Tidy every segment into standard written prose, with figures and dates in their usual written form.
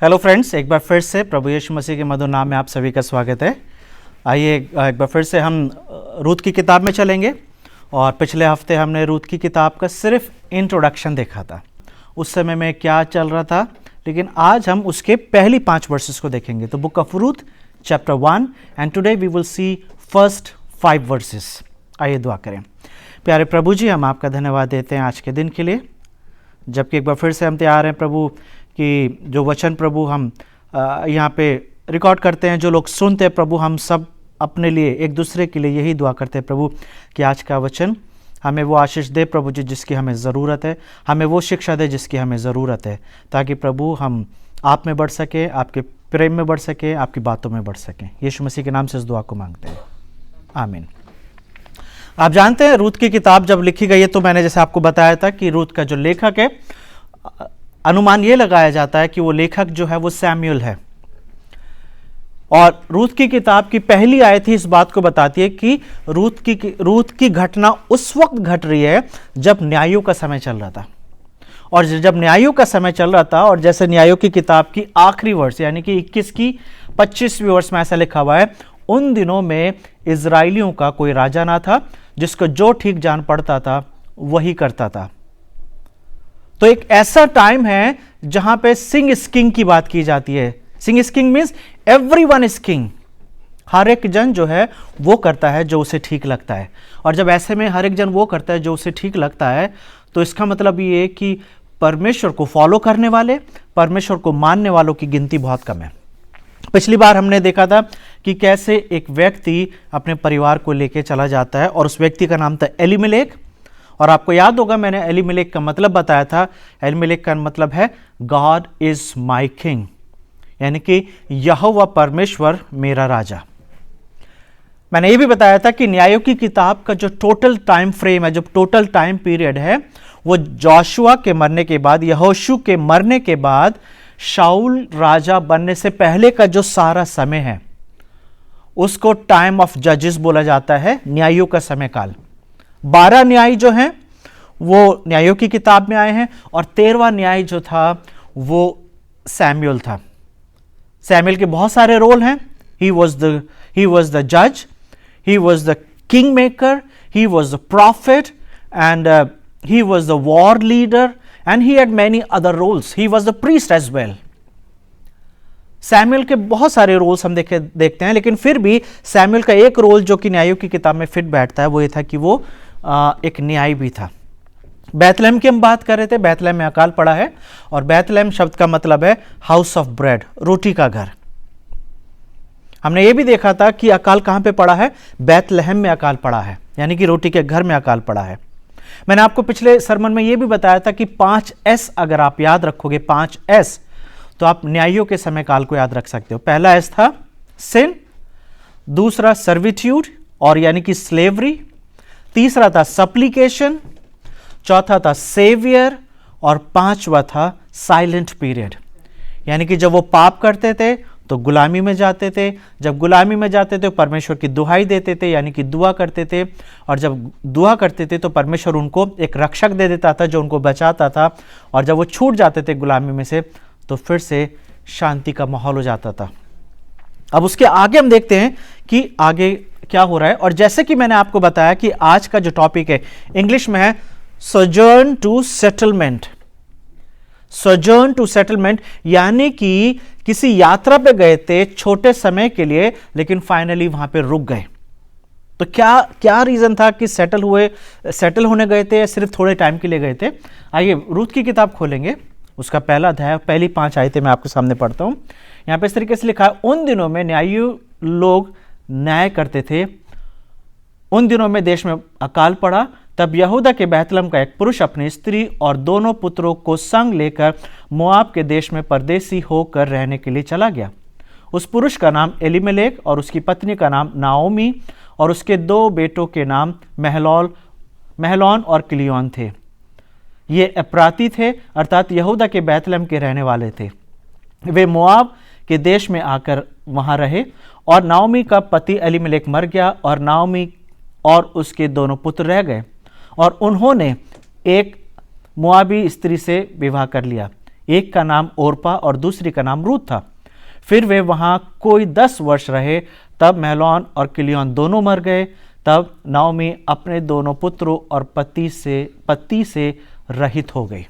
Hello friends, एक बार फिर से प्रभु यीशु मसीह के मधुर नाम में आप सभी का स्वागत है। आइए एक बार फिर से हम रूत की किताब में चलेंगे। और पिछले हफ्ते हमने रूत की किताब का सिर्फ इंट्रोडक्शन देखा था, उस समय में क्या चल रहा था, लेकिन आज हम उसके पहली 5 वर्सेस को देखेंगे। तो book of Ruth chapter 1 and today we will see first 5 verses. आइए दुआ करें। प्यारे प्रभु जी, हम आपका धन्यवाद देते हैं आज के दिन के लिए, जबकि एक बार फिर से हम तैयार हैं प्रभु कि जो वचन प्रभु हम यहाँ पे रिकॉर्ड करते हैं, जो लोग सुनते हैं प्रभु, हम सब अपने लिए एक दूसरे के लिए यही दुआ करते हैं प्रभु कि आज का वचन हमें वो आशीष दे प्रभु जी जिसकी हमें ज़रूरत है, हमें वो शिक्षा दे जिसकी हमें ज़रूरत है, ताकि प्रभु हम आप में बढ़ सके, आपके प्रेम में बढ़ सके, आपकी बातों में बढ़ सकें। यीशु मसीह के नाम से इस दुआ को मांगते हैं, आमीन। आप जानते हैं रूत की किताब जब लिखी गई है तो मैंने जैसे आपको बताया था कि रूत का जो लेखक है, अनुमान ये लगाया जाता है कि वो लेखक जो है वो सैमुअल है। और रूत की किताब की पहली आयत ही इस बात को बताती है कि रूत की घटना उस वक्त घट रही है जब न्यायों का समय चल रहा था। और जब न्यायों का समय चल रहा था, और जैसे न्यायों की किताब की आखिरी वर्ष यानी कि 21 की 25वीं वर्ष में ऐसा लिखा हुआ है, उन दिनों में इजराइलियों का कोई राजा ना था, जिसको जो ठीक जान पड़ता था वही करता था। तो एक ऐसा टाइम है जहां पे सिंग इज किंग की बात की जाती है। Singh is king means everyone is king. हर एक जन जो है वो करता है जो उसे ठीक लगता है। और जब ऐसे में हर एक जन वो करता है जो उसे ठीक लगता है, तो इसका मतलब ये है कि परमेश्वर को फॉलो करने वाले, परमेश्वर को मानने वालों की गिनती बहुत कम है। पिछली बार हमने देखा था कि कैसे एक व्यक्ति अपने परिवार को लेकर चला जाता है, और उस व्यक्ति का नाम था एलीमेलेक। और आपको याद होगा मैंने एलीमेलेक का मतलब बताया था। एलीमेलेक का मतलब है गॉड इज माई किंग, यानी कि यहोवा परमेश्वर मेरा राजा। मैंने ये भी बताया था कि न्यायों की किताब का जो टोटल टाइम फ्रेम है, जो टोटल टाइम पीरियड है, वो जोशुआ के मरने के बाद, यहोशू के मरने के बाद, शाऊल राजा बनने से पहले का जो सारा समय है उसको टाइम ऑफ जजेस बोला जाता है, न्यायों का समय काल। 12 न्याय जो हैं वो न्यायों की किताब में आए हैं, और 13वां न्याय जो था वो सैमुअल था। सैमुअल के बहुत सारे रोल हैं। ही वॉज द जज, he was the king maker, he was the prophet, and he was the war leader, and he had many other roles. He was the priest as well. Samuel के बहुत सारे roles हम देखते हैं, लेकिन फिर भी सैमुअल का एक रोल जो कि न्यायों की किताब में फिट बैठता है, वो ये था कि वो एक न्याय भी था। बैतलहम की हम बात कर रहे थे। बैतलहम में अकाल पड़ा है, और बैतलहम शब्द का मतलब है हाउस ऑफ ब्रेड, रोटी का घर। हमने ये भी देखा था कि अकाल कहां पे पड़ा है, बैतलहम में अकाल पड़ा है, यानी कि रोटी के घर में अकाल पड़ा है। मैंने आपको पिछले सरमन में ये भी बताया था कि 5 S अगर आप याद रखोगे, 5 S, तो आप न्यायों के समय काल को याद रख सकते हो। पहला S था सिन, दूसरा सर्विट्यूड और यानी कि स्लेवरी, तीसरा था सप्लीकेशन, चौथा था सेवियर, और 5वां था साइलेंट पीरियड, यानी कि जब वो पाप करते थे तो गुलामी में जाते थे, जब गुलामी में जाते थे परमेश्वर की दुहाई देते थे, यानी कि दुआ करते थे, और जब दुआ करते थे तो परमेश्वर उनको एक रक्षक दे देता था जो उनको बचाता था, और जब वो छूट जाते थे गुलामी में से तो फिर से शांति का माहौल हो जाता था। अब उसके आगे हम देखते हैं कि आगे क्या हो रहा है। और जैसे कि मैंने आपको बताया कि आज का जो टॉपिक है इंग्लिश में है sojourn to settlement. Sojourn to settlement यानी कि किसी यात्रा पे गए थे छोटे समय के लिए, लेकिन फाइनली वहां पे रुक गए। तो क्या क्या रीजन था कि सेटल होने गए थे या सिर्फ थोड़े टाइम के लिए गए थे? आइए रूत की किताब खोलेंगे, उसका पहला अध्याय, पहली 5 आयतें मैं आपके सामने पढ़ता हूं। यहां पे इस तरीके से लिखा है, उन दिनों में न्यायी लोग न्याय करते थे। उन दिनों में देश में अकाल पड़ा। तब यहूदा के बैतलहम का एक पुरुष अपनी स्त्री और दोनों पुत्रों को संग लेकर मोआब के देश में परदेसी होकर रहने के लिए चला गया। उस पुरुष का नाम एलीमेलेक और उसकी पत्नी का नाम नाओमी और उसके 2 बेटों के नाम महलोन और किलियोन थे। ये एप्राती थे, अर्थात यहूदा के बैतलहम के रहने वाले थे। वे मोआब के देश में आकर वहां रहे, और नाओमी का पति एलीमेलेक मर गया, और नाओमी और उसके दोनों पुत्र रह गए, और उन्होंने एक मोआबी स्त्री से विवाह कर लिया। एक का नाम ओरपा और दूसरी का नाम रूत था। फिर वे वहां कोई 10 वर्ष रहे, तब महलोन और किलियोन दोनों मर गए। तब नाओमी अपने दोनों पुत्रों और पति से रहित हो गई।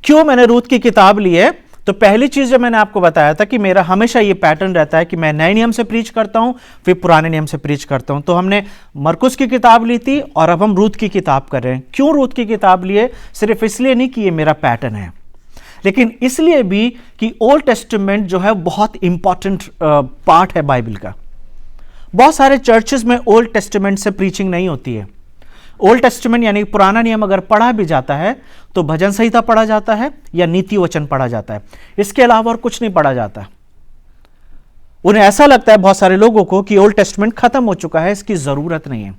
क्यों मैंने रूत की किताब ली है? तो पहली चीज जो मैंने आपको बताया था कि मेरा हमेशा ये पैटर्न रहता है कि मैं नए नियम से प्रीच करता हूं, फिर पुराने नियम से प्रीच करता हूं। तो हमने मरकुस की किताब ली थी और अब हम रूत की किताब कर रहे हैं। क्यों रूत की किताब लिए? सिर्फ इसलिए नहीं कि ये मेरा पैटर्न है, लेकिन इसलिए भी कि ओल्ड टेस्टामेंट जो है बहुत इंपॉर्टेंट पार्ट है बाइबल का। बहुत सारे चर्चेस में ओल्ड टेस्टामेंट से प्रीचिंग नहीं होती है। ओल्ड टेस्टामेंट यानी पुराना नियम अगर पढ़ा भी जाता है तो भजन संहिता पढ़ा जाता है या नीति वचन पढ़ा जाता है, इसके अलावा और कुछ नहीं पढ़ा जाता। उन्हें ऐसा लगता है बहुत सारे लोगों को कि ओल्ड टेस्टामेंट खत्म हो चुका है, इसकी जरूरत नहीं है।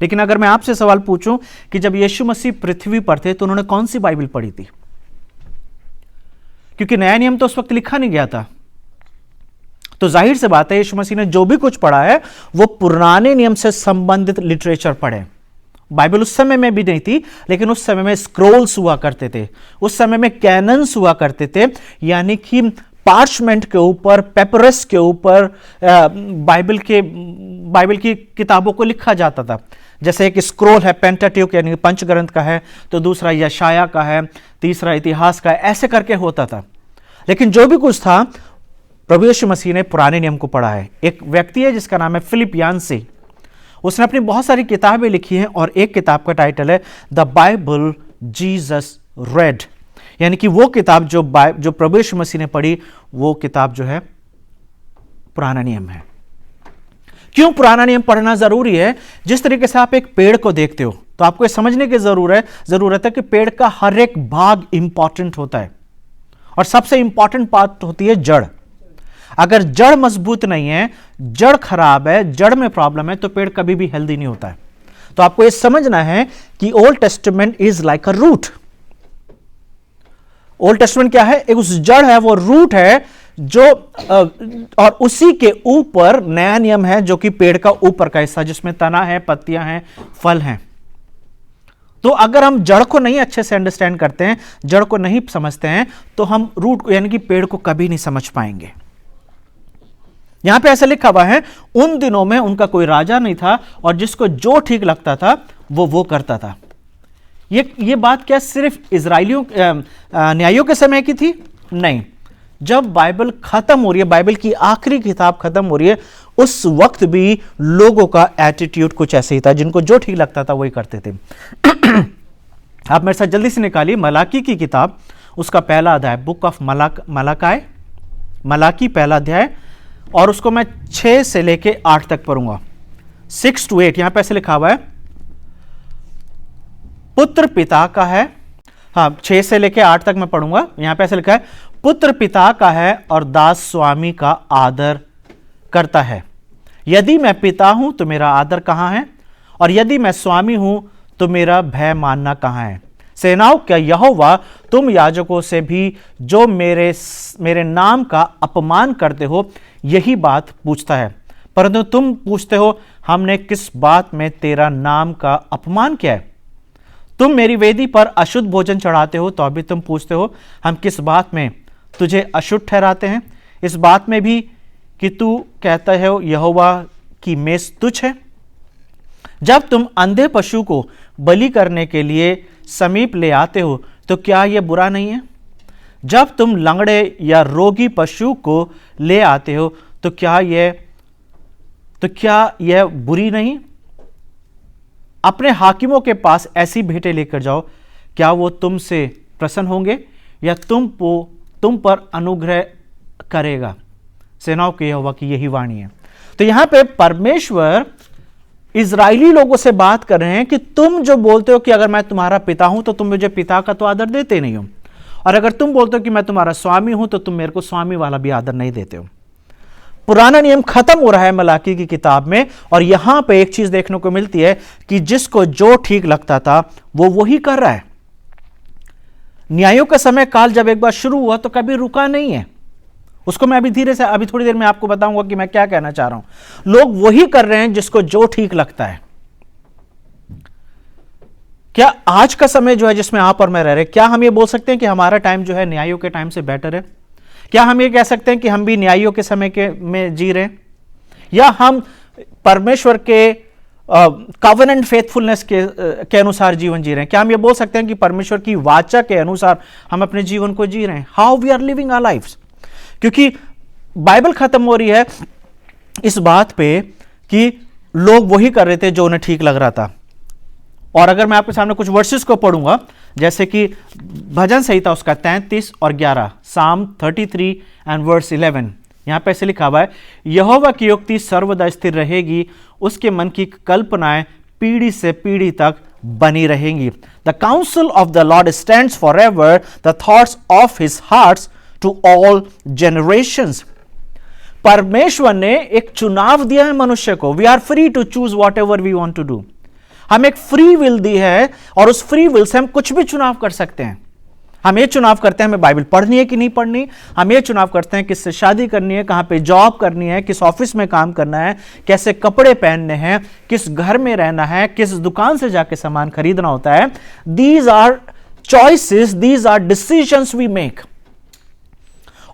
लेकिन अगर मैं आपसे सवाल पूछूं कि जब यीशु मसीह पृथ्वी पर थे तो उन्होंने कौन सी बाइबल पढ़ी थी? क्योंकि नया नियम तो उस वक्त लिखा नहीं गया था। तो जाहिर से बात है यीशु मसीह ने जो भी कुछ पढ़ा है वो पुराने नियम से संबंधित लिटरेचर पढ़े। बाइबल उस समय में भी नहीं थी, लेकिन उस समय में स्क्रोल्स हुआ करते थे, उस समय में कैनन्स हुआ करते थे, यानी कि पार्चमेंट के ऊपर, पेपरस के ऊपर बाइबल की किताबों को लिखा जाता था। जैसे एक स्क्रोल है पेंटाट्यूक यानी पंचग्रंथ का है, तो दूसरा यशाया का है, तीसरा इतिहास का है, ऐसे करके होता था। लेकिन जो भी कुछ था प्रभु यीशु मसीह ने पुराने नियम को पढ़ा है। एक व्यक्ति है जिसका नाम है फिलिप यान्सी, उसने अपनी बहुत सारी किताबें लिखी हैं और एक किताब का टाइटल है द बाइबल जीसस रेड, यानी कि वो किताब जो प्रभु यीशु मसीह ने पढ़ी वो किताब जो है पुराना नियम है। क्यों पुराना नियम पढ़ना जरूरी है? जिस तरीके से आप एक पेड़ को देखते हो तो आपको ये समझने की जरूरत है कि पेड़ का हर एक भाग इंपॉर्टेंट होता है और सबसे इंपॉर्टेंट पार्ट होती है जड़। अगर जड़ मजबूत नहीं है, जड़ खराब है, जड़ में प्रॉब्लम है, तो पेड़ कभी भी हेल्दी नहीं होता है। तो आपको यह समझना है कि Old Testament is like a root. Old Testament क्या है? एक उस जड़ है, वो रूट है जो और उसी के ऊपर नया नियम है जो कि पेड़ का ऊपर का हिस्सा, जिसमें तना है, पत्तियां हैं, फल हैं। तो अगर हम जड़ को नहीं अच्छे से अंडरस्टैंड करते हैं, जड़ को नहीं समझते हैं, तो हम रूट यानी कि पेड़ को कभी नहीं समझ पाएंगे। यहां पे ऐसा लिखा हुआ है, उन दिनों में उनका कोई राजा नहीं था और जिसको जो ठीक लगता था वो करता था। ये बात क्या सिर्फ इजराइलियों न्यायों के समय की थी? नहीं, जब बाइबल खत्म हो रही है, बाइबल की आखिरी किताब खत्म हो रही है, उस वक्त भी लोगों का एटीट्यूड कुछ ऐसे ही था, जिनको जो ठीक लगता था वही करते थे। आप मेरे साथ जल्दी से निकालिए मलाकी की किताब, उसका पहला अध्याय, बुक ऑफ मलाकी पहला अध्याय, और उसको मैं 6 से लेके 8 तक पढ़ूंगा। 6 to 8 यहां पे ऐसे लिखा हुआ है, पुत्र पिता का है। हाँ, 6 से लेके 8 तक मैं पढ़ूंगा। यहां पे ऐसे लिखा है, पुत्र पिता का है और दास स्वामी का आदर करता है। यदि मैं पिता हूं तो मेरा आदर कहां है, और यदि मैं स्वामी हूं तो मेरा भय मानना कहां है। सेनाओं का यहोवा तुम याजकों से भी जो मेरे नाम का अपमान करते हो यही बात पूछता है, परंतु तुम पूछते हो हमने किस बात में तेरा नाम का अपमान किया है। तुम मेरी वेदी पर अशुद्ध भोजन चढ़ाते हो तो अभी तुम पूछते हो हम किस बात में तुझे अशुद्ध ठहराते हैं। इस बात में भी कि तू कहता है यहोवा की मेज तुच्छ है। जब तुम अंधे पशु को बलि करने के लिए समीप ले आते हो तो क्या यह बुरा नहीं है? जब तुम लंगड़े या रोगी पशु को ले आते हो तो क्या यह बुरी नहीं? अपने हाकिमों के पास ऐसी भेंटें लेकर जाओ, क्या वो तुमसे प्रसन्न होंगे या तुम पर अनुग्रह करेगा? सेनाओं के यहोवा की यही वाणी है। तो यहां पे परमेश्वर इजरायली लोगों से बात कर रहे हैं कि तुम जो बोलते हो कि अगर मैं तुम्हारा पिता हूं तो तुम मुझे पिता का तो आदर देते नहीं हो, और अगर तुम बोलते हो कि मैं तुम्हारा स्वामी हूं तो तुम मेरे को स्वामी वाला भी आदर नहीं देते हो। पुराना नियम खत्म हो रहा है मलाकी की किताब में, और यहां पे एक चीज देखने को मिलती है कि जिसको जो ठीक लगता था वो वही कर रहा है। न्यायों का समय काल जब एक बार शुरू हुआ तो कभी रुका नहीं है। उसको मैं अभी थोड़ी देर में आपको बताऊंगा कि मैं क्या कहना चाह रहा हूं। लोग वही कर रहे हैं जिसको जो ठीक लगता है। क्या आज का समय जो है जिसमें आप और मैं रह रहे, क्या हम ये बोल सकते हैं कि हमारा टाइम जो है न्यायियों के टाइम से बेटर है? क्या हम ये कह सकते हैं कि हम भी न्यायियों के समय के में जी रहे हैं, या हम परमेश्वर के कवेनेंट फेथफुलनेस के अनुसार जीवन जी रहे हैं? क्या हम ये बोल सकते हैं कि परमेश्वर की वाचा के अनुसार हम अपने जीवन को जी रहे हैं? How we are living our lifes? क्योंकि बाइबल खत्म हो रही है इस बात पे कि लोग वही कर रहे थे जो उन्हें ठीक लग रहा था। और अगर मैं आपके सामने कुछ वर्सेस को पढ़ूंगा, जैसे कि भजन संहिता उसका 33 और 11, साम 33 एंड वर्स 11, यहां पे ऐसे लिखा हुआ है, यहोवा की युक्ति सर्वदा स्थिर रहेगी, उसके मन की कल्पनाएं पीढ़ी से पीढ़ी तक बनी रहेंगी। The counsel of the Lord stands for ever, the thoughts of his hearts to all generations. परमेश्वर ने एक चुनाव दिया है मनुष्य को। We are free to choose whatever we want to do. हम एक फ्री विल दी है और उस फ्री विल से हम कुछ भी चुनाव कर सकते हैं। हम ये चुनाव करते हैं हमें बाइबल पढ़नी है कि नहीं पढ़नी, हम ये चुनाव करते हैं किससे शादी करनी है, कहां पे जॉब करनी है, किस ऑफिस में काम करना है, कैसे कपड़े पहनने हैं, किस घर में रहना है, किस दुकान से जाके सामान खरीदना होता है। These are choices, these are decisions we make.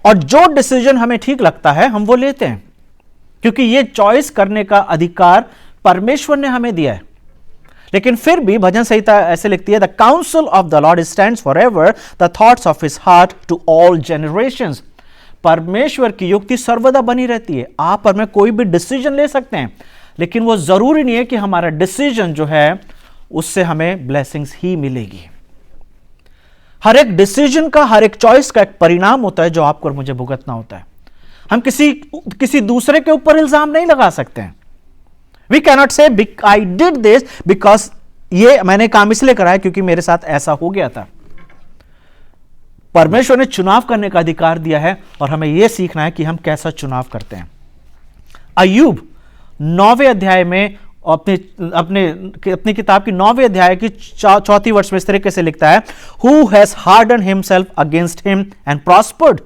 और जो डिसीजन हमें ठीक लगता है हम वो लेते हैं, क्योंकि ये चॉइस करने का अधिकार परमेश्वर ने हमें दिया है। लेकिन फिर भी भजन संहिता ऐसे लिखती है, the counsel of the Lord stands for ever, the thoughts of his heart to all generations. परमेश्वर की युक्ति सर्वदा बनी रहती है। आप और मैं कोई भी डिसीजन ले सकते हैं, लेकिन वो जरूरी नहीं है कि हमारा डिसीजन जो है उससे हमें ब्लेसिंग्स ही मिलेगी। हर एक डिसीजन का, हर एक चॉइस का एक परिणाम होता है जो आपको और मुझे भुगतना होता है। हम किसी दूसरे के ऊपर इल्जाम नहीं लगा सकते हैं। We cannot say I did this because ये मैंने काम इसलिए करा है क्योंकि मेरे साथ ऐसा हो गया था। परमेश्वर ने चुनाव करने का अधिकार दिया है और हमें यह सीखना है कि हम कैसा चुनाव करते हैं। अय्यूब 9वें अध्याय में अपनी किताब की 9वें अध्याय की 4 वर्ष में इस तरीके से लिखता है, who has harden himself against him and prospered.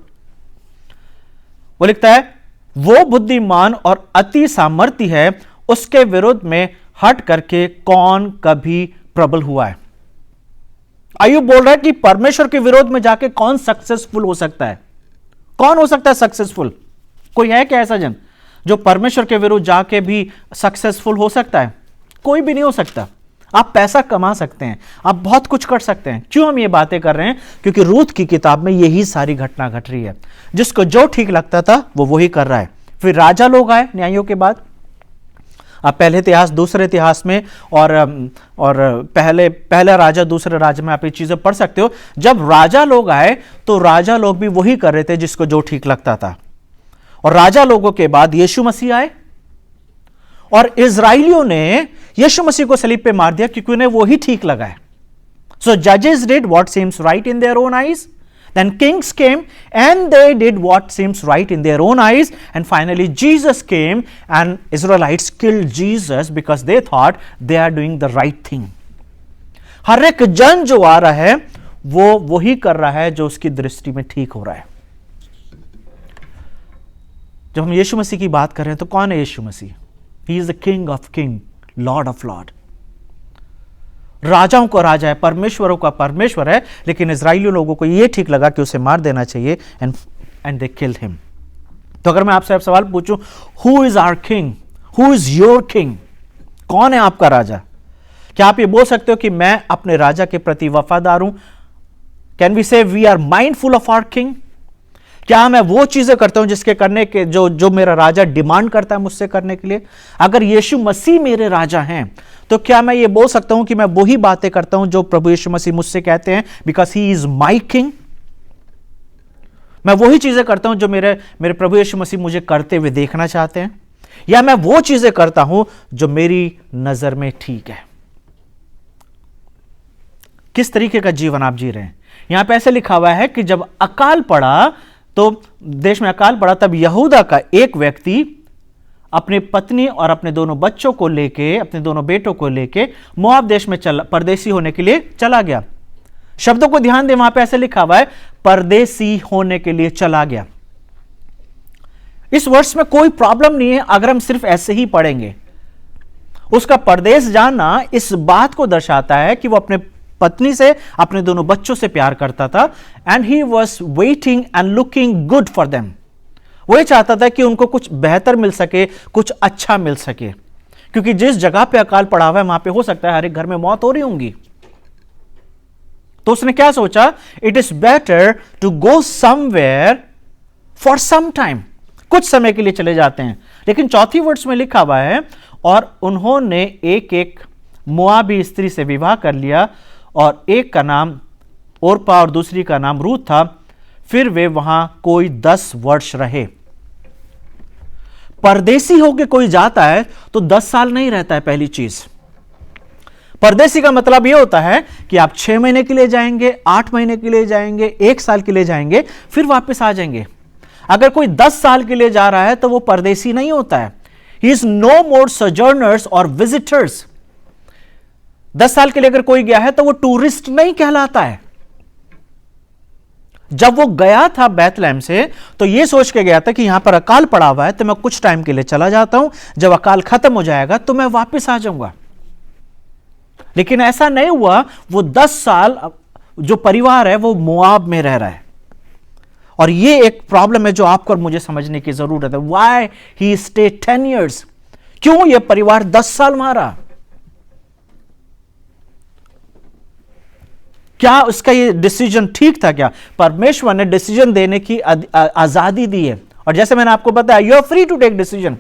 वो लिखता है, वो बुद्धिमान और अति सामर्थी है, उसके विरुद्ध में हट करके कौन कभी प्रबल हुआ है। अय्यूब बोल रहा है कि परमेश्वर के विरोध में जाके कौन सक्सेसफुल हो सकता है? कौन हो सकता है सक्सेसफुल? कोई है क्या ऐसा जन जो परमेश्वर के विरुद्ध जाके भी सक्सेसफुल हो सकता है? कोई भी नहीं हो सकता। आप पैसा कमा सकते हैं, आप बहुत कुछ कर सकते हैं। क्यों हम ये बातें कर रहे हैं? क्योंकि रूथ की किताब में यही सारी घटना घट रही है। जिसको जो ठीक लगता था वो वही कर रहा है। फिर राजा लोग आए न्यायों के बाद। आप पहले इतिहास दूसरे इतिहास में और पहला राजा दूसरे राजा में आप ये चीजें पढ़ सकते हो। जब राजा लोग आए तो राजा लोग भी वही कर रहे थे जिसको जो ठीक लगता था। और राजा लोगों के बाद यीशु मसीह आए और इजराइलियों ने यीशु मसीह को सलीब पे मार दिया क्योंकि उन्हें वही ठीक लगा है। सो जजेस did what seems right in their own eyes, then kings came and they did what seems right in their own eyes, and finally Jesus came and Israelites killed Jesus because they thought they are doing the right thing. हर एक जन जो आ रहा है वो वही कर रहा है जो उसकी दृष्टि में ठीक हो रहा है। जब हम यीशु मसीह की बात कर रहे हैं तो कौन है यीशु मसीह? He is the King of King, Lord of Lord. राजाओं का राजा है, परमेश्वरों का परमेश्वर है। लेकिन इजराइली लोगों को यह ठीक लगा कि उसे मार देना चाहिए एंड दे किल्ड हिम। तो अगर मैं आपसे सवाल पूछूं, who is our king, who is your king? कौन है आपका राजा? क्या आप ये बोल सकते हो कि मैं अपने राजा के प्रति वफादार हूं? Can we say we are mindful of our king? क्या मैं वो चीजें करता हूं जिसके करने के जो मेरा राजा डिमांड करता है मुझसे करने के लिए? अगर यीशु मसीह मेरे राजा हैं तो क्या मैं ये बोल सकता हूं कि मैं वही बातें करता हूं जो प्रभु यीशु मसीह मुझसे कहते हैं, because he is my king? मैं वही चीजें करता हूं जो मेरे प्रभु यीशु मसीह मुझे करते हुए देखना चाहते हैं, या मैं वो चीजें करता हूं जो मेरी नजर में ठीक है? किस तरीके का जीवन आप जी रहे हैं? यहां पे ऐसे लिखा हुआ है कि जब अकाल पड़ा, तो देश में अकाल पड़ा, तब यहूदा का एक व्यक्ति अपनी पत्नी और अपने दोनों बच्चों को लेके, अपने दोनों बेटों को लेके मोआब देश में परदेसी होने के लिए चला गया। शब्दों को ध्यान दें, वहां पे ऐसे लिखा हुआ है परदेसी होने के लिए चला गया। इस वर्ष में कोई प्रॉब्लम नहीं है अगर हम सिर्फ ऐसे ही पढ़ेंगे। उसका परदेश जाना इस बात को दर्शाता है कि वो अपने पत्नी से, अपने दोनों बच्चों से प्यार करता था। And he was waiting and looking good for them. वो ये चाहता था कि उनको कुछ बेहतर मिल सके, कुछ अच्छा मिल सके, क्योंकि जिस जगह पे अकाल पड़ा हुआ है वहां पे हो सकता है हर एक घर में मौत हो रही होंगी। तो उसने क्या सोचा, it is better to go somewhere for some time, कुछ समय के लिए चले जाते हैं। लेकिन चौथी वर्ड्स में लिखा हुआ है, और उन्होंने एक एक मोआबी स्त्री से विवाह कर लिया, और एक का नाम ओरपा और दूसरी का नाम रूत था। फिर वे वहां कोई 10 वर्ष रहे। परदेसी होके कोई जाता है तो 10 साल नहीं रहता है। पहली चीज, परदेसी का मतलब यह होता है कि आप 6 महीने के लिए जाएंगे, 8 महीने के लिए जाएंगे, 1 साल के लिए जाएंगे, फिर वापस आ जाएंगे। अगर कोई 10 साल के लिए जा रहा है तो वो परदेसी नहीं होता है। ही इज नो मोर सोजर्नर्स और विजिटर्स। 10 साल के लिए अगर कोई गया है तो वो टूरिस्ट नहीं कहलाता है। जब वो गया था बैतलहम से तो ये सोच के गया था कि यहां पर अकाल पड़ा हुआ है तो मैं कुछ टाइम के लिए चला जाता हूं, जब अकाल खत्म हो जाएगा तो मैं वापस आ जाऊंगा। लेकिन ऐसा नहीं हुआ। वो 10 साल जो परिवार है वो मोआब में रह रहा है। और ये एक प्रॉब्लम है जो आपको और मुझे समझने की जरूरत है। Why he stay 10 years? क्यों ये परिवार 10 साल वहां रहा? क्या उसका ये डिसीजन ठीक था? क्या परमेश्वर ने डिसीजन देने की आजादी दी है? और जैसे मैंने आपको बताया, you are free to take decision.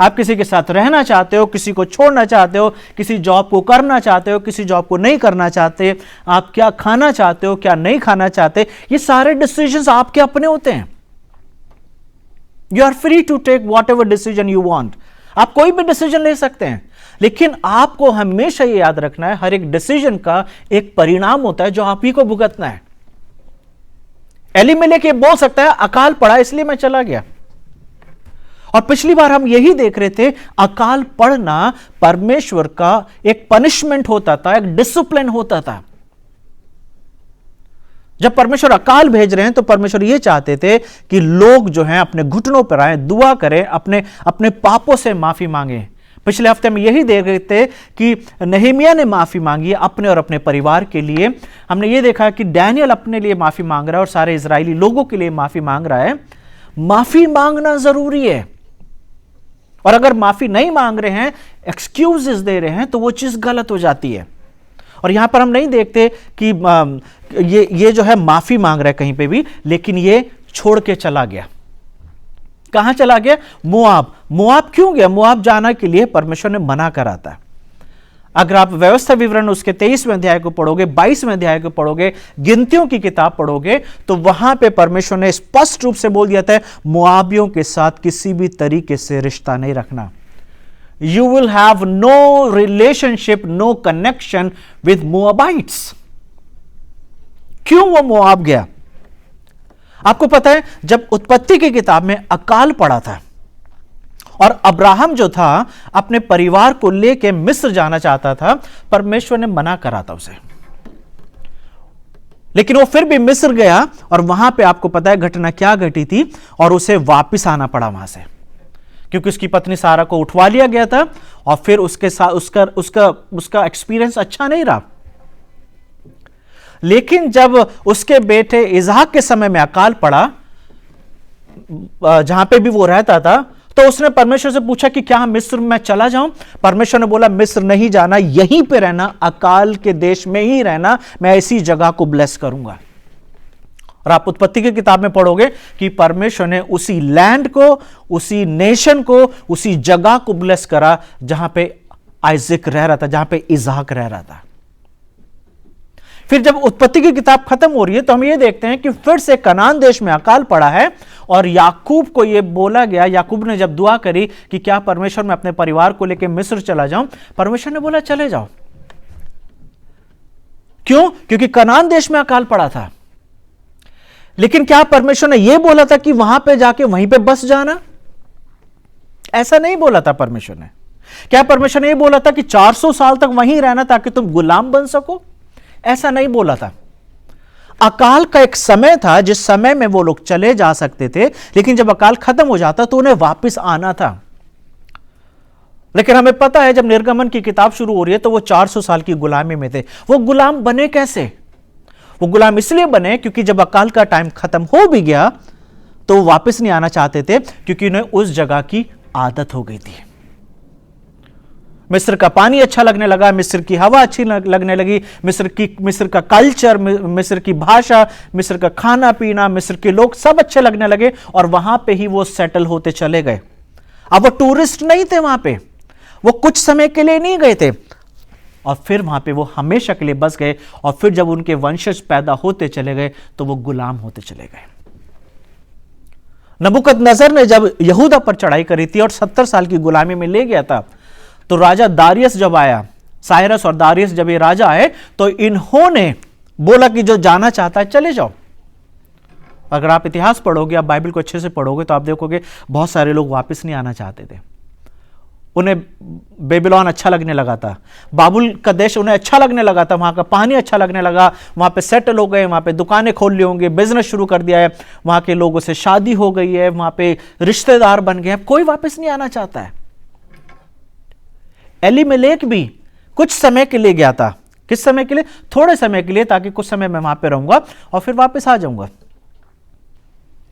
आप किसी के साथ रहना चाहते हो, किसी को छोड़ना चाहते हो, किसी जॉब को करना चाहते हो, किसी जॉब को नहीं करना चाहते, आप क्या खाना चाहते हो, क्या नहीं खाना चाहते, ये सारे डिसीजंस आपके अपने होते हैं। You are free to take whatever decision you want. आप कोई भी डिसीजन ले सकते हैं, लेकिन आपको हमेशा ये याद रखना है, हर एक डिसीजन का एक परिणाम होता है जो आप ही को भुगतना है। एलीमेलेक ये बोल सकता है अकाल पड़ा इसलिए मैं चला गया। और पिछली बार हम यही देख रहे थे, अकाल पड़ना परमेश्वर का एक पनिशमेंट होता था, एक डिसिप्लिन होता था। जब परमेश्वर अकाल भेज रहे हैं तो परमेश्वर ये चाहते थे कि लोग जो हैं अपने घुटनों पर आए, दुआ करें, अपने अपने पापों से माफी मांगे। पिछले हफ्ते में यही देख रहे थे कि नehemiah ने माफी मांगी अपने और अपने परिवार के लिए। हमने ये देखा कि डैनियल अपने लिए माफी मांग रहा है और सारे इजरायली लोगों के लिए माफी मांग रहा है। माफी मांगना जरूरी है, और अगर माफी नहीं मांग रहे हैं, एक्सक्यूजेस दे रहे हैं, तो वो चीज गलत हो जाती है। और यहां पर हम नहीं देखते कि ये जो है माफी मांग रहा है कहीं पे भी, लेकिन ये छोड़ के चला गया। कहां चला गया? मोआब। मोआब क्यों गया? मोआब जाना के लिए परमेश्वर ने मना करा था। अगर आप व्यवस्था विवरण उसके 23वें अध्याय को पढ़ोगे, 22वें अध्याय को पढ़ोगे, गिनतियों की किताब पढ़ोगे, तो वहां पे परमेश्वर ने स्पष्ट रूप से बोल दिया था, मोआबियों के साथ किसी भी तरीके से रिश्ता नहीं रखना। You will have no relationship, no connection with Moabites. क्यों वो मोआब गया? आपको पता है, जब उत्पत्ति की किताब में अकाल पड़ा था और अब्राहम जो था अपने परिवार को लेकर मिस्र जाना चाहता था, परमेश्वर ने मना करा था उसे। लेकिन वो फिर भी मिस्र गया, और वहां पे आपको पता है घटना क्या घटी थी, और उसे वापस आना पड़ा वहां से, क्योंकि उसकी पत्नी सारा को उठवा लिया गया था, और फिर उसके साथ उसका एक्सपीरियंस अच्छा नहीं रहा। लेकिन जब उसके बेटे इसहाक के समय में अकाल पड़ा, जहां पे भी वो रहता था, तो उसने परमेश्वर से पूछा कि क्या मिस्र में चला जाऊं? परमेश्वर ने बोला मिस्र नहीं जाना, यहीं पे रहना, अकाल के देश में ही रहना, मैं ऐसी जगह को ब्लेस करूंगा। और आप उत्पत्ति की किताब में पढ़ोगे कि परमेश्वर ने उसी लैंड को, उसी नेशन को, उसी जगह को ब्लेस करा जहां पे आइजक रह रहा था, जहां पे इसहाक रह रहा था। फिर जब उत्पत्ति की किताब खत्म हो रही है तो हम ये देखते हैं कि फिर से कनान देश में अकाल पड़ा है, और याकूब को यह बोला गया, याकूब ने जब दुआ करी कि क्या परमेश्वर मैं अपने परिवार को लेकर मिस्र चला जाऊं, परमेश्वर ने बोला चले जाओ। क्यों? क्योंकि कनान देश में अकाल पड़ा था। लेकिन क्या परमेश्वर ने यह बोला था कि वहां पे जाके वहीं पे बस जाना? ऐसा नहीं बोला था परमेश्वर ने। क्या परमेश्वर ने यह बोला था कि 400 साल तक वहीं रहना ताकि तुम गुलाम बन सको? ऐसा नहीं बोला था। अकाल का एक समय था जिस समय में वो लोग चले जा सकते थे, लेकिन जब अकाल खत्म हो जाता तो उन्हें वापस आना था। लेकिन हमें पता है जब निर्गमन की किताब शुरू हो रही है तो वो 400 साल की गुलामी में थे। वो गुलाम बने कैसे? वो गुलाम इसलिए बने क्योंकि जब अकाल का टाइम खत्म हो भी गया तो वो वापस नहीं आना चाहते थे, क्योंकि उन्हें उस जगह की आदत हो गई थी। मिस्र का पानी अच्छा लगने लगा, मिस्र की हवा अच्छी लगने लगी, मिस्र का कल्चर, मिस्र की भाषा, मिस्र का खाना पीना, मिस्र के लोग सब अच्छे लगने लगे और वहां पे ही वो सेटल होते चले गए। अब वो टूरिस्ट नहीं थे वहां पे, वो कुछ समय के लिए नहीं गए थे और फिर वहां पे वो हमेशा के लिए बस गए। और फिर जब उनके वंशज पैदा होते चले गए तो वो गुलाम होते चले गए। नबूकदनेस्सर ने जब यहूदा पर चढ़ाई करी थी और 70 साल की गुलामी में ले गया था, तो राजा दारियस जब आया, साइरस और दारियस जब ये राजा आए, तो इन्होंने बोला कि जो जाना चाहता है चले जाओ। अगर आप इतिहास पढ़ोगे, आप बाइबल को अच्छे से पढ़ोगे, तो आप देखोगे बहुत सारे लोग वापस नहीं आना चाहते थे। उन्हें बेबीलोन अच्छा लगने लगा था, बाबुल का देश उन्हें अच्छा लगने लगा था, वहां का पानी अच्छा लगने लगा, वहां पे सेटल हो गए, वहां पे दुकानें खोल ली होंगी, बिजनेस शुरू कर दिया है, वहां के लोगों से शादी हो गई है, वहां पे रिश्तेदार बन गए। कोई वापस नहीं आना चाहता है। एलीमेलेक भी कुछ समय के लिए गया था। किस समय के लिए? थोड़े समय के लिए, ताकि कुछ समय मैं वहां पे रहूंगा और फिर वापस आ जाऊंगा।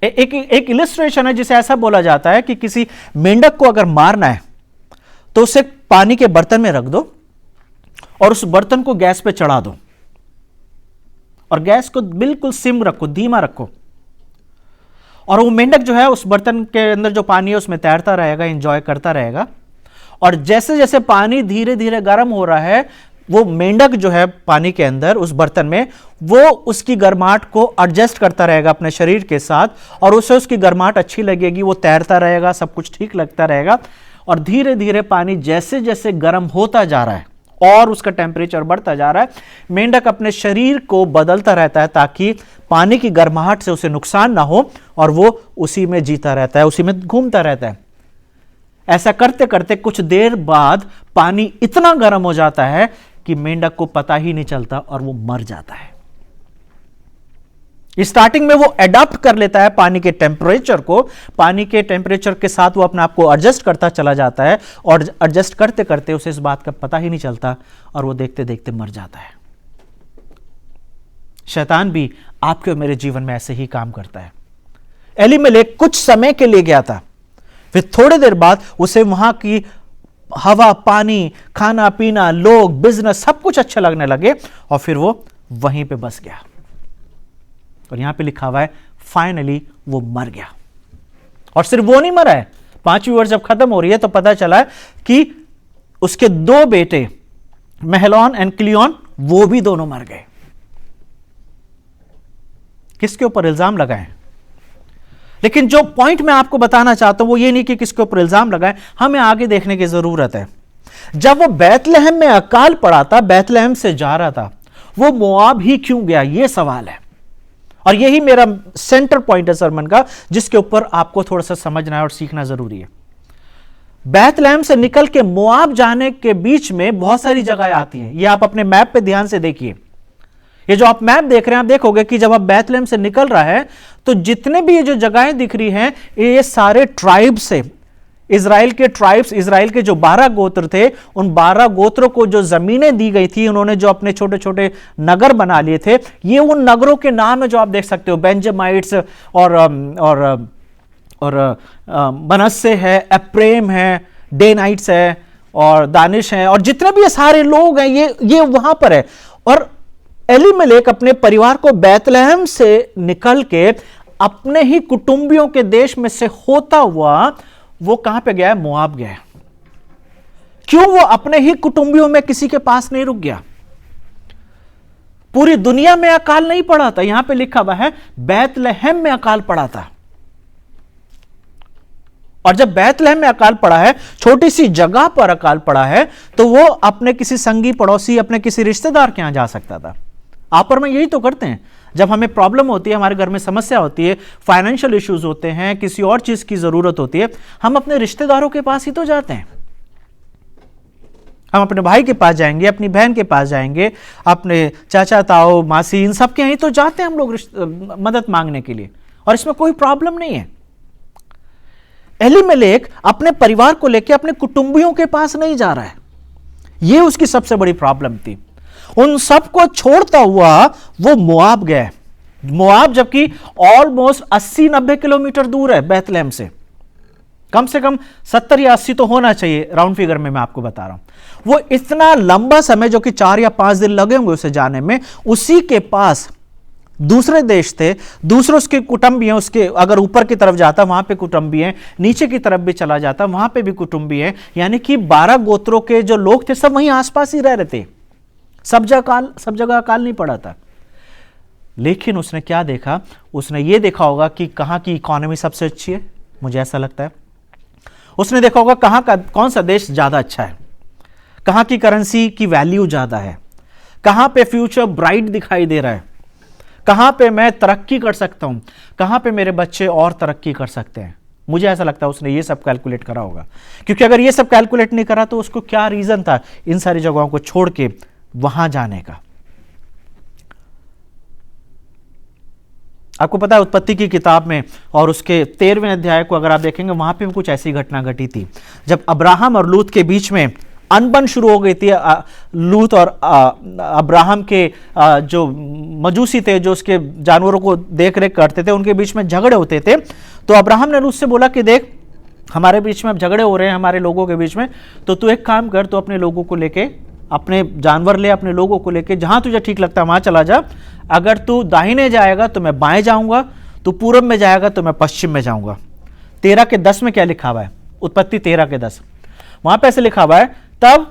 एक इलिस्ट्रेशन है जिसे ऐसा बोला जाता है कि किसी मेंढक को अगर मारना है तो उसे पानी के बर्तन में रख दो और उस बर्तन को गैस पे चढ़ा दो और गैस को बिल्कुल सिम रखो, धीमा रखो, और वो मेंढक जो है उस बर्तन के अंदर जो पानी है उसमें तैरता रहेगा, एंजॉय करता रहेगा। और जैसे जैसे पानी धीरे धीरे गर्म हो रहा है, वो मेंढक जो है पानी के अंदर उस बर्तन में, वो उसकी गर्माहट को एडजस्ट करता रहेगा अपने शरीर के साथ, और उसे उसकी गर्माहट अच्छी लगेगी, वो तैरता रहेगा, सब कुछ ठीक लगता रहेगा। और धीरे धीरे पानी जैसे जैसे गर्म होता जा रहा है और उसका टेम्परेचर बढ़ता जा रहा है, मेंढक अपने शरीर को बदलता रहता है ताकि पानी की गर्माहट से उसे नुकसान ना हो, और वो उसी में जीता रहता है, उसी में घूमता रहता है। ऐसा करते करते कुछ देर बाद पानी इतना गर्म हो जाता है कि मेंढक को पता ही नहीं चलता और वो मर जाता है। स्टार्टिंग में वो अडॉप्ट कर लेता है पानी के टेम्परेचर को, पानी के टेम्परेचर के साथ वो अपने आप को एडजस्ट करता चला जाता है, और एडजस्ट करते करते उसे इस बात का पता ही नहीं चलता और वो देखते देखते मर जाता है। शैतान भी आपके और मेरे जीवन में ऐसे ही काम करता है। एलीमेलेक कुछ समय के लिए गया था, फिर थोड़ी देर बाद उसे वहां की हवा, पानी, खाना पीना, लोग, बिजनेस सब कुछ अच्छा लगने लगे और फिर वो वहीं पे बस गया। और यहां पे लिखा हुआ है फाइनली वो मर गया। और सिर्फ वो नहीं मरा है, 5वीं वर्ष जब खत्म हो रही है तो पता चला है कि उसके 2 बेटे महलोन एंड क्लियोन, वो भी दोनों मर गए। किसके ऊपर इल्जाम लगाए? लेकिन जो पॉइंट मैं आपको बताना चाहता हूं वो ये नहीं कि किसके ऊपर इल्जाम लगाए, हमें आगे देखने की जरूरत है। जब वो बैतलहम में अकाल पड़ा था, बैतलहम से जा रहा था, वो मोआब ही क्यों गया? ये सवाल है, और यही मेरा सेंटर पॉइंट है सरमन का, जिसके ऊपर आपको थोड़ा सा समझना है और सीखना जरूरी है। बैतलहम से निकल के मोआब जाने के बीच में बहुत सारी जगहें आती हैं। ये आप अपने मैप पे ध्यान से देखिए। ये जो आप मैप देख रहे हैं, आप देखोगे कि जब आप बैतलहम से निकल रहा है तो जितने भी ये जो जगहें दिख रही हैं, ये सारे ट्राइब्स से, इजराइल के ट्राइब्स, इजराइल के जो 12 गोत्र थे, उन 12 गोत्रों को जो जमीनें दी गई थी, उन्होंने जो अपने छोटे छोटे नगर बना लिए थे, ये उन नगरों के नाम है जो आप देख सकते हो। बेंजामाइट्स और मनस्से है, एप्रेम है, डेनाइट्स है और दानिश है, और जितने भी ये सारे लोग हैं ये वहां पर है। और एलीमेलेक अपने परिवार को बैतलहम से निकल के अपने ही कुटुंबियों के देश में से होता हुआ वो कहां पे गया है? मोआब गया है। क्यों? वो अपने ही कुटुंबियों में किसी के पास नहीं रुक गया। पूरी दुनिया में अकाल नहीं पड़ा था, यहां पे लिखा हुआ है बैतलहम में अकाल पड़ा था। और जब बैतलहम में अकाल पड़ा है, छोटी सी जगह पर अकाल पड़ा है, तो वो अपने किसी संगी पड़ोसी, अपने किसी रिश्तेदार के यहां जा सकता था। आप और मैं यही तो करते हैं। जब हमें प्रॉब्लम होती है, हमारे घर में समस्या होती है, फाइनेंशियल इश्यूज होते हैं, किसी और चीज की जरूरत होती है, हम अपने रिश्तेदारों के पास ही तो जाते हैं। हम अपने भाई के पास जाएंगे, अपनी बहन के पास जाएंगे, अपने चाचा ताऊ मासी, इन सब के यहीं तो जाते हैं हम लोग मदद मांगने के लिए, और इसमें कोई प्रॉब्लम नहीं है। एलीमेलेक अपने परिवार को लेकर अपने कुटुंबियों के पास नहीं जा रहा है। यह उसकी सबसे बड़ी प्रॉब्लम थी। उन सबको छोड़ता हुआ वो मोआब गया। मोआब जबकि ऑलमोस्ट 80-90 किलोमीटर दूर है बैतलहम से, कम से कम 70 या 80 तो होना चाहिए राउंड फिगर में, मैं आपको बता रहा हूं। वो इतना लंबा समय जो कि 4 या 5 दिन लगे होंगे उसे जाने में, उसी के पास दूसरे देश थे, दूसरे उसके कुटुंबी हैं। उसके अगर ऊपर की तरफ जाता वहां पे कुटुंबी हैं, नीचे की तरफ भी चला जाता वहां पे भी कुटुंबी हैं। यानी कि 12 गोत्रों के जो लोग थे सब वहीं आसपास ही रह रहे थे, सब जगह अकाल नहीं पड़ा था। लेकिन उसने क्या देखा? उसने ये देखा होगा कि कहां की इकोनॉमी सबसे अच्छी है, मुझे ऐसा लगता है। उसने देखा होगा कहां का कौन सा देश ज्यादा अच्छा है, कहां की करेंसी की वैल्यू ज्यादा है, कहां पे फ्यूचर ब्राइट दिखाई दे रहा है, कहां पे मैं तरक्की कर सकता हूं, कहां पे मेरे बच्चे और तरक्की कर सकते हैं। मुझे ऐसा लगता है उसने ये सब कैलकुलेट करा होगा, क्योंकि अगर ये सब कैलकुलेट नहीं करा तो उसको क्या रीजन था इन सारी जगहों को छोड़ के वहां जाने का। आपको पता है उत्पत्ति की किताब में और उसके 13वें अध्याय को अगर आप देखेंगे, वहां पे भी कुछ ऐसी घटना घटी थी जब अब्राहम और लूत के बीच में अनबन शुरू हो गई थी। लूत और अब्राहम के जो मजूसी थे, जो उसके जानवरों को देख रेख करते थे, उनके बीच में झगड़े होते थे। तो अब्राहम ने लूत से बोला कि देख, हमारे बीच में अब झगड़े हो रहे हैं, हमारे लोगों के बीच में, तो तू एक काम कर, तो अपने लोगों को लेके, अपने जानवर ले, अपने लोगों को लेके जहां तुझे ठीक लगता है वहां चला जा। अगर तू दाहिने जाएगा तो मैं बाएं जाऊंगा, तू पूरब में जाएगा तो मैं पश्चिम में जाऊंगा। 13:10 में क्या लिखा हुआ है? उत्पत्ति 13:10, वहां पे ऐसे लिखा हुआ है, तब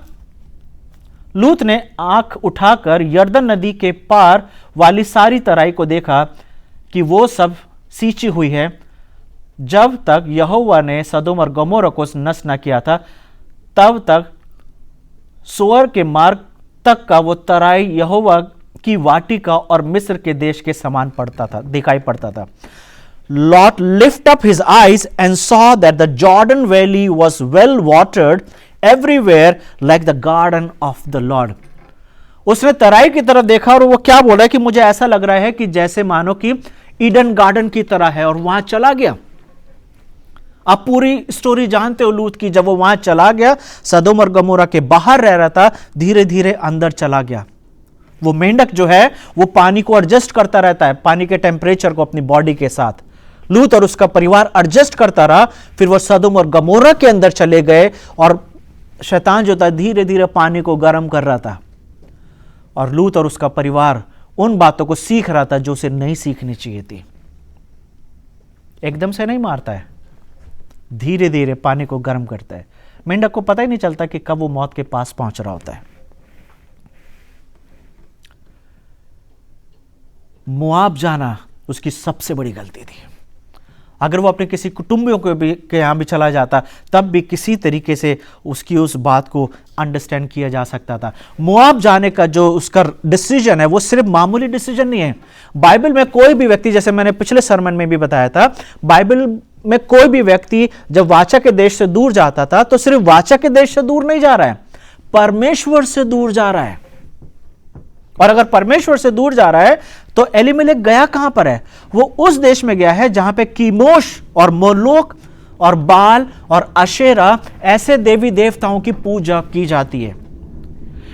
लूत ने आंख उठाकर यरदन नदी के पार वाली सारी तराई को देखा कि वो सब सींची हुई है, जब तक यहोवा ने सदोम और गमोरा को नष्ट न किया था, तब तक सोअर के मार्ग तक का वो तराई यहोवा की वाटिका और मिस्र के देश के समान पड़ता था, दिखाई पड़ता था। Lot lift up his eyes and saw that the Jordan Valley was well watered everywhere like the garden of the Lord. उसने तराई की तरफ देखा और वो क्या बोल रहा है कि मुझे ऐसा लग रहा है कि जैसे मानो कि ईडन गार्डन की तरह है, और वहां चला गया। आप पूरी स्टोरी जानते हो लूत की। जब वो वहां चला गया, सदोम और गमोरा के बाहर रह रहा था, धीरे धीरे अंदर चला गया। वो मेंढक जो है वो पानी को एडजस्ट करता रहता है, पानी के टेम्परेचर को अपनी बॉडी के साथ। लूत और उसका परिवार एडजस्ट करता रहा, फिर वो सदोम और गमोरा के अंदर चले गए, और शैतान जो था धीरे धीरे पानी को गर्म कर रहा था, और लूत और उसका परिवार उन बातों को सीख रहा था जो उसे नहीं सीखनी चाहिए थी। एकदम से नहीं मारता है, धीरे धीरे पानी को गर्म करता है। मेंढक को पता ही नहीं चलता कि कब वो मौत के पास पहुंच रहा होता है। मोआब जाना उसकी सबसे बड़ी गलती थी। अगर वो अपने किसी कुटुंबियों के यहां भी चला जाता, तब भी किसी तरीके से उसकी उस बात को अंडरस्टैंड किया जा सकता था। मोआब जाने का जो उसका डिसीजन है वो सिर्फ मामूली डिसीजन नहीं है। बाइबल में कोई भी व्यक्ति, जैसे मैंने पिछले सरमन में भी बताया था, बाइबल में कोई भी व्यक्ति जब वाचा के देश से दूर जाता था तो सिर्फ वाचा के देश से दूर नहीं जा रहा है, परमेश्वर से दूर जा रहा है। और अगर परमेश्वर से दूर जा रहा है तो एलीमेलेक गया कहां पर है? वो उस देश में गया है जहां पे कीमोश और मोलोक और बाल और अशेरा ऐसे देवी देवताओं की पूजा की जाती है।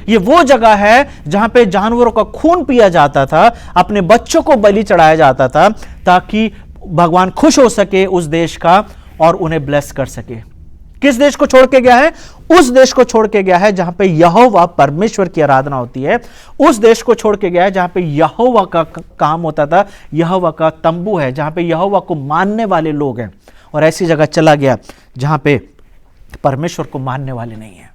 ये वो जगह है जहां पे जानवरों का खून पिया जाता था, अपने बच्चों को बलि चढ़ाया जाता था, ताकि भगवान खुश हो सके उस देश का और उन्हें ब्लेस कर सके। किस देश को छोड़ के गया है? उस देश को छोड़ के गया है जहां पे यहोवा परमेश्वर की आराधना होती है। उस देश को छोड़ के गया है जहां पे यहोवा का काम होता था, यहोवा का तंबू है, जहां पे यहोवा को मानने वाले लोग हैं। और ऐसी जगह चला गया जहां पे परमेश्वर को मानने वाले नहीं है।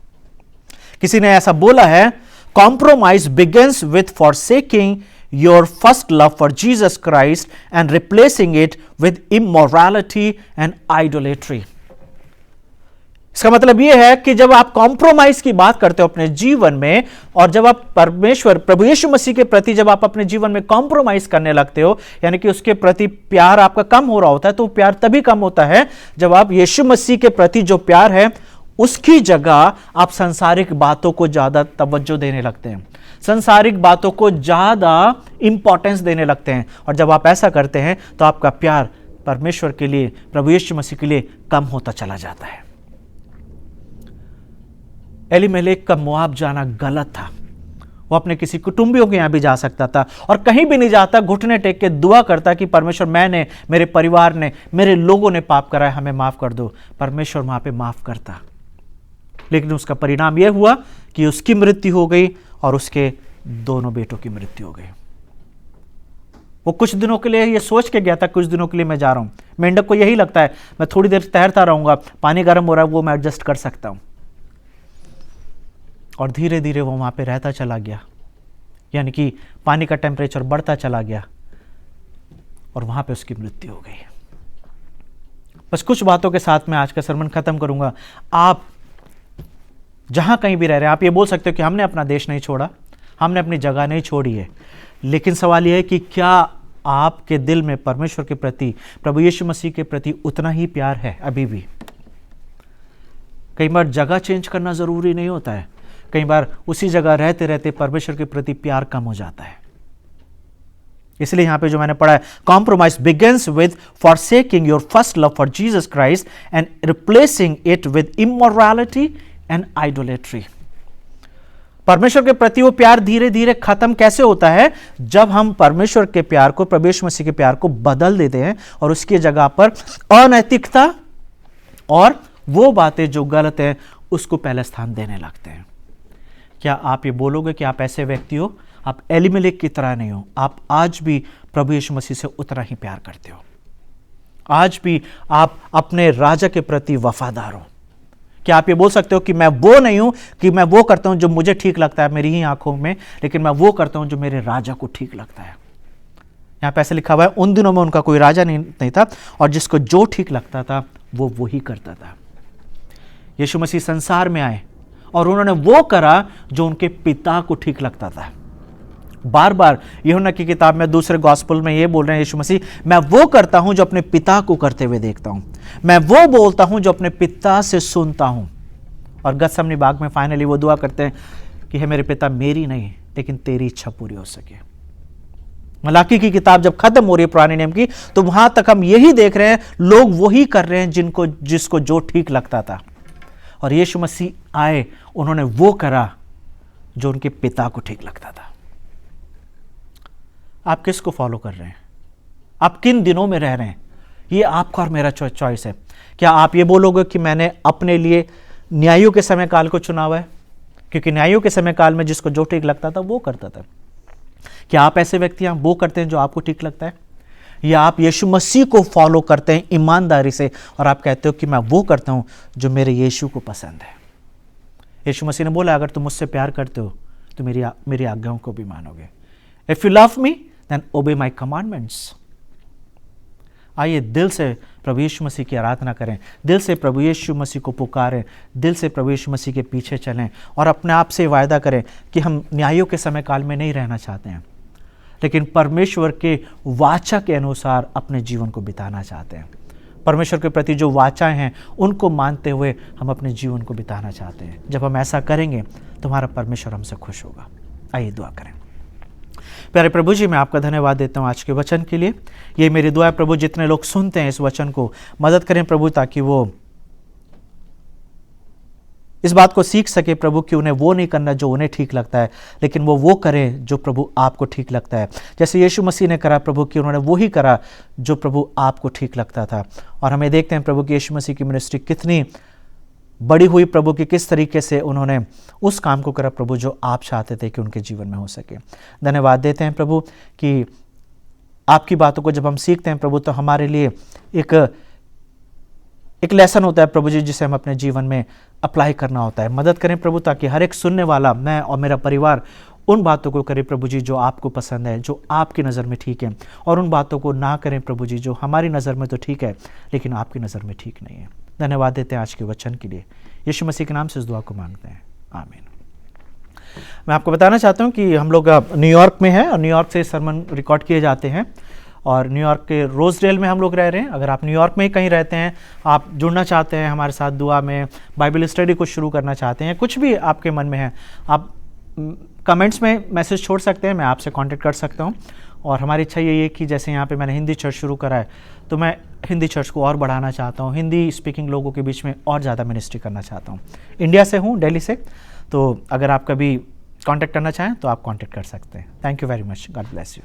किसी ने ऐसा बोला है, compromise begins with forsaking your first love for Jesus Christ and replacing it with immorality and idolatry. इसका मतलब यह है कि जब आप कॉम्प्रोमाइज की बात करते हो अपने जीवन में, और जब आप परमेश्वर प्रभु यीशु मसीह के प्रति जब आप अपने जीवन में कॉम्प्रोमाइज करने लगते हो, यानी कि उसके प्रति प्यार आपका कम हो रहा होता है, तो प्यार तभी कम होता है जब आप यीशु मसीह के प्रति जो प्यार है उसकी जगह आप सांसारिक बातों को ज्यादा तवज्जो देने लगते हैं, सांसारिक बातों को ज्यादा इंपॉर्टेंस देने लगते हैं। और जब आप ऐसा करते हैं तो आपका प्यार परमेश्वर के लिए, प्रभु यीशु मसीह के लिए कम होता चला जाता है। एलीमेलेक का मोआब जाना गलत था। वो अपने किसी कुटुंबियों के यहां भी जा सकता था और कहीं भी नहीं जाता, घुटने टेक के दुआ करता कि परमेश्वर, मैंने, मेरे परिवार ने, मेरे लोगों ने पाप करा है, हमें माफ कर दो। परमेश्वर वहां पे माफ करता, लेकिन उसका परिणाम यह हुआ कि उसकी मृत्यु हो गई और उसके दोनों बेटों की मृत्यु हो गई। वो कुछ दिनों के लिए ये सोच के गया था, कुछ दिनों के लिए मैं जा रहा हूं। मेंढक को यही लगता है मैं थोड़ी देर तैरता रहूंगा, पानी गर्म हो रहा है वो मैं एडजस्ट कर सकता हूं। और धीरे धीरे वो वहां पे रहता चला गया, यानी कि पानी का टेम्परेचर बढ़ता चला गया और वहां पे उसकी मृत्यु हो गई। बस कुछ बातों के साथ मैं आज का sermon खत्म करूंगा। आप जहां कहीं भी रह रहे हैं, आप ये बोल सकते हो कि हमने अपना देश नहीं छोड़ा, हमने अपनी जगह नहीं छोड़ी है, लेकिन सवाल यह है कि क्या आपके दिल में परमेश्वर के प्रति, प्रभु यीशु मसीह के प्रति उतना ही प्यार है अभी भी? कई बार जगह चेंज करना जरूरी नहीं होता है, कई बार उसी जगह रहते रहते परमेश्वर के प्रति प्यार कम हो जाता है। इसलिए यहां पे जो मैंने पढ़ा है, compromise begins with forsaking your first love for Jesus Christ and replacing it with immorality and idolatry. परमेश्वर के प्रति वो प्यार धीरे धीरे खत्म कैसे होता है? जब हम परमेश्वर के प्यार को, प्रभु यीशु मसीह के प्यार को बदल देते हैं और उसकी जगह पर अनैतिकता और वो बातें जो गलत है उसको पहले स्थान देने लगते हैं। क्या आप ये बोलोगे कि आप ऐसे व्यक्ति हो? आप एलीमेलेक की तरह नहीं हो, आप आज भी प्रभु यीशु मसीह से उतना ही प्यार करते हो, आज भी आप अपने राजा के प्रति वफादार हो। क्या आप ये बोल सकते हो कि मैं वो नहीं हूं कि मैं वो करता हूं जो मुझे ठीक लगता है मेरी ही आंखों में, लेकिन मैं वो करता हूं जो मेरे राजा को ठीक लगता है? यहां पे ऐसे लिखा हुआ है, उन दिनों में उनका कोई राजा नहीं था और जिसको जो ठीक लगता था वो वही करता था। यीशु मसीह संसार में आए और उन्होंने वो करा जो उनके पिता को ठीक लगता था। बार बार यूहन्ना की किताब में, दूसरे गॉस्पेल में ये बोल रहे हैं यीशु मसीह, मैं वो करता हूं जो अपने पिता को करते हुए देखता हूं, मैं वो बोलता हूं जो अपने पिता से सुनता हूं। और गतसमनी बाग में फाइनली वो दुआ करते हैं कि हे मेरे पिता, मेरी नहीं लेकिन तेरी इच्छा पूरी हो सके। मलाकी की किताब जब खत्म हो रही है पुराने नियम की, तो वहां तक हम यही देख रहे हैं, लोग वही कर रहे हैं जिसको जो ठीक लगता था। और यीशु मसीह आए, उन्होंने वो करा जो उनके पिता को ठीक लगता था। आप किसको फॉलो कर रहे हैं? आप किन दिनों में रह रहे हैं? ये आपका और मेरा चॉइस है। क्या आप ये बोलोगे कि मैंने अपने लिए न्यायों के समय काल को चुना हुआ है, क्योंकि न्यायों के समय काल में जिसको जो ठीक लगता था वो करता था? क्या आप ऐसे व्यक्ति हैं, वो करते हैं जो आपको ठीक लगता है, या आप यीशु मसीह को फॉलो करते हैं ईमानदारी से और आप कहते हो कि मैं वो करता हूं जो मेरे यीशु को पसंद है? यीशु मसीह ने बोला, अगर तुम मुझसे प्यार करते हो तो मेरी आज्ञाओं को भी मानोगे। If you love me then obey my commandments. आइए दिल से प्रभु यीशु मसीह की आराधना करें, दिल से प्रभु यीशु मसीह को पुकारें, दिल से प्रभु यीशु मसीह के पीछे चलें और अपने आप से वायदा करें कि हम न्यायों के समय काल में नहीं रहना चाहते हैं, लेकिन परमेश्वर के वाचा के अनुसार अपने जीवन को बिताना चाहते हैं। परमेश्वर के प्रति जो वाचाएं हैं उनको मानते हुए हम अपने जीवन को बिताना चाहते हैं। जब हम ऐसा करेंगे तो हमारा परमेश्वर हमसे खुश होगा। आइए दुआ करें। प्यारे प्रभु जी, मैं आपका धन्यवाद देता हूँ आज के वचन के लिए। ये मेरी दुआ है प्रभु, जितने लोग सुनते हैं इस वचन को, मदद करें प्रभु, ताकि वो इस बात को सीख सके प्रभु कि उन्हें वो नहीं करना जो उन्हें ठीक लगता है, लेकिन वो करें जो प्रभु आपको ठीक लगता है। जैसे यीशु मसीह ने करा प्रभु कि उन्होंने वो ही करा जो प्रभु आपको ठीक लगता था। और हमें देखते हैं प्रभु कि यीशु मसीह की मिनिस्ट्री कितनी बड़ी हुई प्रभु, कि किस तरीके से उन्होंने उस काम को करा प्रभु जो आप चाहते थे कि उनके जीवन में हो सके। धन्यवाद देते हैं प्रभु कि आपकी बातों को जब हम सीखते हैं प्रभु तो हमारे लिए एक लेसन होता है प्रभु जी, जिसे हम अपने जीवन में अप्लाई करना होता है। मदद करें प्रभु, ताकि हर एक सुनने वाला, मैं और मेरा परिवार, उन बातों को करें प्रभु जी जो आपको पसंद है, जो आपकी नज़र में ठीक है, और उन बातों को ना करें प्रभु जी जो हमारी नज़र में तो ठीक है लेकिन आपकी नज़र में ठीक नहीं है। धन्यवाद देते हैं आज के वचन के लिए। यीशु मसीह के नाम से इस दुआ को मांगते हैं, आमीन। मैं आपको बताना चाहता हूँ कि हम लोग न्यूयॉर्क में हैं और न्यूयॉर्क से सरमन रिकॉर्ड किए जाते हैं और न्यूयॉर्क के रोजडेल में हम लोग रह रहे हैं। अगर आप न्यूयॉर्क में ही कहीं रहते हैं, आप जुड़ना चाहते हैं हमारे साथ दुआ में, बाइबल स्टडी को शुरू करना चाहते हैं, कुछ भी आपके मन में है, आप कमेंट्स में मैसेज छोड़ सकते हैं, मैं आपसे कांटेक्ट कर सकता हूं और हमारी इच्छा यही है कि जैसे यहाँ पे मैंने हिंदी चर्च शुरू करा है, तो मैं हिंदी चर्च को और बढ़ाना चाहता हूँ, हिंदी स्पीकिंग लोगों के बीच में और ज़्यादा मिनिस्ट्री करना चाहता हूँ। इंडिया से हूँ, दिल्ली से, तो अगर आप कभी कांटेक्ट करना चाहें तो आप कांटेक्ट कर सकते हैं। Thank you very much, God bless you.